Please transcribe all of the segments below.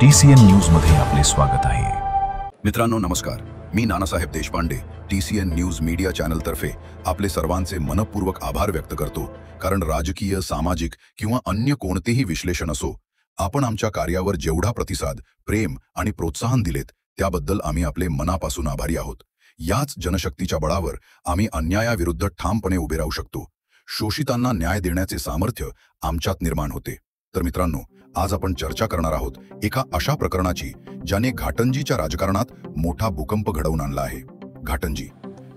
TCN news मध्ये आपले स्वागत आहे। मित्रांनो नमस्कार, मी Nanasaheb Deshpande TCN news media channel तर्फे आपले सर्वांचे मनपूर्वक आभार व्यक्त करतो। कारण राजकीय, सामाजिक किंवा अन्य कोणतेही विश्लेषण असो, आपण आमच्या कार्यावर जेवढा प्रतिसाद, प्रेम आणि प्रोत्साहन दिलेत त्याबद्दल आम्ही आपले मनापासून आभारी आहोत। याच जनशक्तीच्या बळावर आम्ही अन्यायाविरुद्ध ठामपणे उभे राहू शकतो। शोषितांना न्याय देण्याचे सामर्थ्य आमच्यात निर्माण होते। तर मित्रांनो, आज आपण चर्चा करणार आहोत एका अशा प्रकरणाची ज्याने घाटंजीच्या राजकारणात मोठा भूकंप घडवून आणला आहे। घाटंजी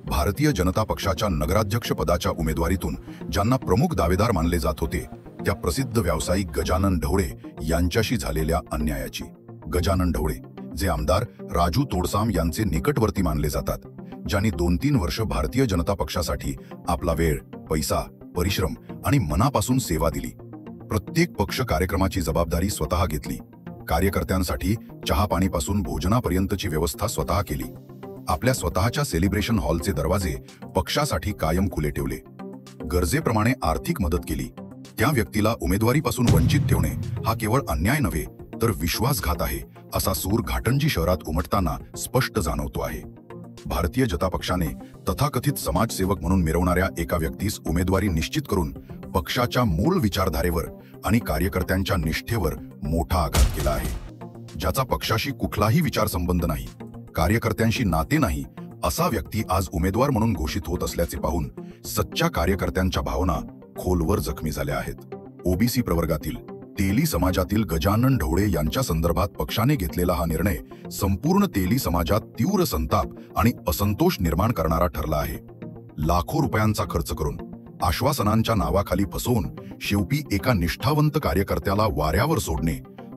भारतीय जनता पक्षाच्या नगराध्यक्ष पदाच्या उमेदवारीतून ज्यांना प्रमुख दावेदार मानले जात होते, त्या प्रसिद्ध व्यावसायिक गजानन ढवळे यांच्याशी झालेल्या अन्यायाची। गजानन ढवळे जे आमदार राजू तोडसाम यांचे निकटवर्ती मानले जातात, ज्यांनी 2-3 वर्ष भारतीय जनता पक्षासाठी आपला वेळ, पैसा, परिश्रम आणि मनापासून सेवा दिली। प्रत्येक पक्ष कार्यक्रमाची जबाबदारी स्वतः घेतली, कार्यकर्त्यांसाठी चहा पाणीपासून भोजनापर्यंतची व्यवस्था स्वतः केली, आपल्या स्वतःच्या सेलिब्रेशन हॉलचे दरवाजे पक्षासाठी कायम खुले ठेवले, गरजेप्रमाणे आर्थिक मदत केली। त्या व्यक्तीला उमेदवारीपासून वंचित ठेवणे हा केवळ अन्याय नव्हे तर विश्वासघात आहे, असा सूर घाटंजी शहरात उमटताना स्पष्ट जाणवतो आहे। भारतीय जनता पक्षाने तथाकथित समाजसेवक म्हणून मिरवणाऱ्या एका व्यक्तीस उमेदवारी निश्चित करून पक्षाच्या मूळ विचारधारेवर आणि कार्यकर्त्यांच्या निष्ठेवर मोठा आघात केला आहे। ज्याचा पक्षाशी कुठलाही विचारसंबंध नाही, कार्यकर्त्यांशी नाते नाही, असा व्यक्ती आज उमेदवार म्हणून घोषित होत असल्याचे पाहून सच्च्या कार्यकर्त्यांच्या भावना खोलवर जखमी झाल्या आहेत। ओबीसी प्रवर्गातील तेली समाजातील गजानन ढवळे यांच्या संदर्भात पक्षाने घेतलेला हा निर्णय संपूर्ण तेली समाजात तीव्र संताप आणि असंतोष निर्माण करणारा ठरला आहे। लाखो रुपयांचा खर्च करून, आश्वासनांच्या नावाखाली फसवून शेवटी एका निष्ठावंत कार्यकर्त्याला वाऱ्यावर सोडणे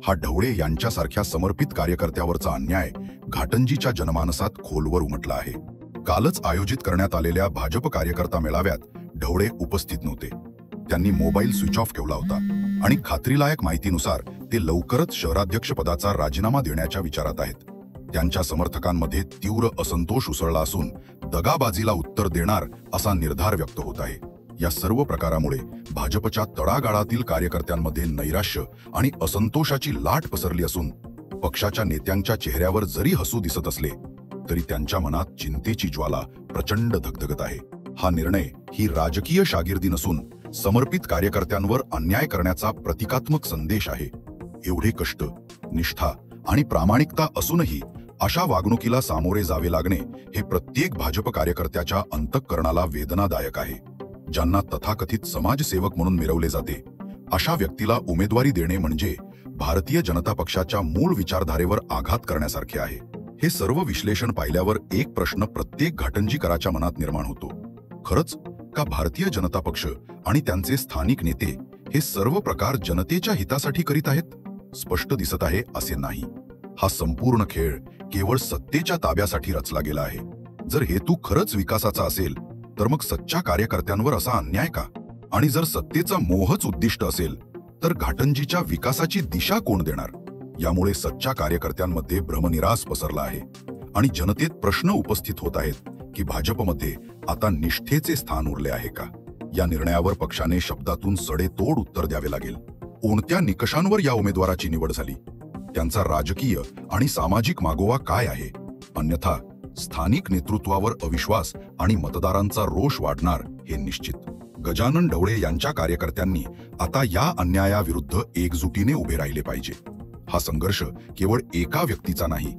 हा ढवळे यांच्यासारख्या समर्पित कार्यकर्त्यावरचा अन्याय घाटंजीच्या जनमानसात खोलवर उमटला आहे। कालच आयोजित करण्यात आलेल्या भाजप कार्यकर्ता मेळाव्यात ढवळे उपस्थित नव्हते। त्यांनी मोबाईल स्विच ऑफ ठेवला होता आणि खात्रीलायक माहितीनुसार ते लवकरच शहराध्यक्ष पदाचा राजीनामा देण्याच्या विचारात आहेत। त्यांच्या समर्थकांमध्ये तीव्र असंतोष उसळला असून दगाबाजीला उत्तर देणार असा निर्धार व्यक्त होत आहे। या सर्व प्रकारामुळे भाजपच्या तळागाळातील कार्यकर्त्यांमध्ये नैराश्य आणि असंतोषाची लाट पसरली असून पक्षाच्या नेत्यांच्या चेहऱ्यावर जरी हसू दिसत असले तरी त्यांच्या मनात चिंतेची ज्वाला प्रचंड धगधगत आहे। हा निर्णय ही राजकीय शागिर्दी नसून समर्पित कार्यकर्त्यांवर अन्याय करण्याचा प्रतिकात्मक संदेश आहे। एवढे कष्ट, निष्ठा आणि प्रामाणिकता असूनही अशा वागणुकीला सामोरे जावे लागणे हे प्रत्येक भाजप कार्यकर्त्याच्या अंतःकरणाला वेदनादायक आहे। ज्यांना तथाकथित समाजसेवक म्हणून मिरवले जाते, अशा व्यक्तीला उमेदवारी देणे म्हणजे भारतीय जनता पक्षाच्या मूळ विचारधारेवर आघात करण्यासारखे आहे। हे सर्व विश्लेषण पाहिल्यावर एक प्रश्न प्रत्येक घाटंजीकराच्या मनात निर्माण होतो, खरंच का भारतीय जनता पक्ष आणि त्यांचे स्थानिक नेते हे सर्व प्रकार जनतेच्या हितासाठी करीत आहेत? स्पष्ट दिसत आहे असे नाही। हा संपूर्ण खेळ केवळ सत्तेच्या ताब्यासाठी रचला गेला आहे। जर हेतू खरंच विकासाचा असेल तर मग सच्च्या कार्यकर्त्यांवर असा अन्याय का? आणि जर सत्तेचा मोहच उद्दिष्ट असेल तर घाटंजीच्या विकासाची दिशा कोण देणार? यामुळे सच्च्या कार्यकर्त्यांमध्ये भ्रमनिरास पसरला आहे आणि जनतेत प्रश्न उपस्थित होत आहेत की भाजपमध्ये आता निष्ठेचे स्थान उरले आहे का? या निर्णयावर पक्षाने शब्दातून सडेतोड उत्तर द्यावे लागेल। कोणत्या निकषांवर या उमेदवाराची निवड झाली? त्यांचा राजकीय आणि सामाजिक मागोवा काय आहे? अन्यथा स्थानिक नेतृत्वावर अविश्वास आणि मतदारांचा रोष वाढणार हे निश्चित। गजानन ढवळे यांच्या कार्यकर्त्यांनी आता या अन्यायाविरुद्ध एकजुटीने उभे राहिले पाहिजे। हा संघर्ष केवळ एका व्यक्तीचा नाही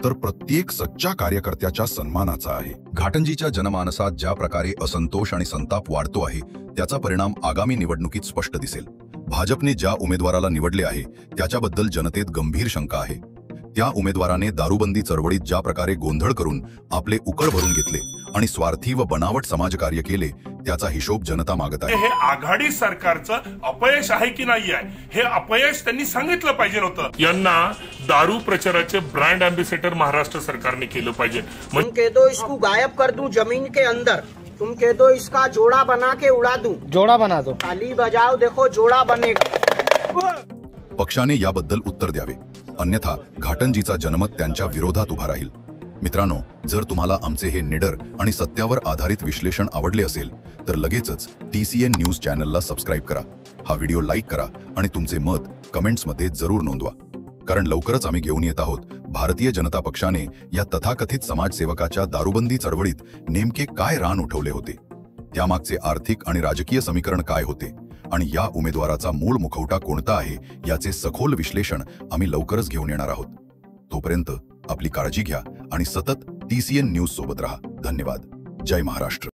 तर प्रत्येक सच्च्या कार्यकर्त्याच्या सन्मानाचा आहे। घाटंजीच्या जनमानसात ज्या प्रकारे असंतोष आणि संताप वाढतो आहे त्याचा परिणाम आगामी निवडणुकीत स्पष्ट दिसेल। भाजपने ज्या उमेदवाराला निवडले आहे त्याच्याबद्दल जनतेत गंभीर शंका आहे। त्या उमेदवाराने दारूबंदी चळवळीत ज्या प्रकारे गोंधळ करून आपले उकळ भरून घेतले आणि स्वार्थी व बनावट समाजकार्य केले त्याचा हिशोब जनता मागत आहे। हे आघाडी सरकारचं अपयश आहे की नाही आहे, हे अपयश त्यांनी सांगितलं पाहिजे होतं। यांना दारू प्रचाराचे ब्रँड एम्बेसेडर महाराष्ट्र सरकारने केलं पाहिजे। तुम कह दो इसको गायब कर दूं जमीन के अंदर, तुम कह दो इसका जोड़ा बना के उड़ा दूं, जोड़ा बना दो, ताली बजाओ देखो जोड़ा बनेगा। पक्षाने याबद्दल उत्तर द्यावे, अन्यथा घाटंजीचा जनमत त्यांच्या विरोधात उभा राहील। मित्रांनो, जर तुम्हाला आमचे हे निडर आणि सत्यावर आधारित विश्लेषण आवडले असेल तर लगेचच TCN न्यूज चॅनलला सबस्क्राइब करा, हा व्हिडिओ लाईक करा आणि तुमचे मत कमेंट्समध्ये जरूर नोंदवा। कारण लवकरच आम्ही घेऊन येत आहोत भारतीय जनता पक्षाने या तथाकथित समाजसेवकाच्या दारूबंदी चळवळीत नेमके काय रान उठवले होते, त्यामागचे आर्थिक आणि राजकीय समीकरण काय होते आणि या उमेदवाराचा मूळ मुखवटा कोणता आहे याचे सखोल विश्लेषण आम्ही लवकरच घेऊन येणार आहोत. तोपर्यंत आपली काळजी घ्या आणि सतत TCN न्यूज सोबत राहा. धन्यवाद. जय महाराष्ट्र.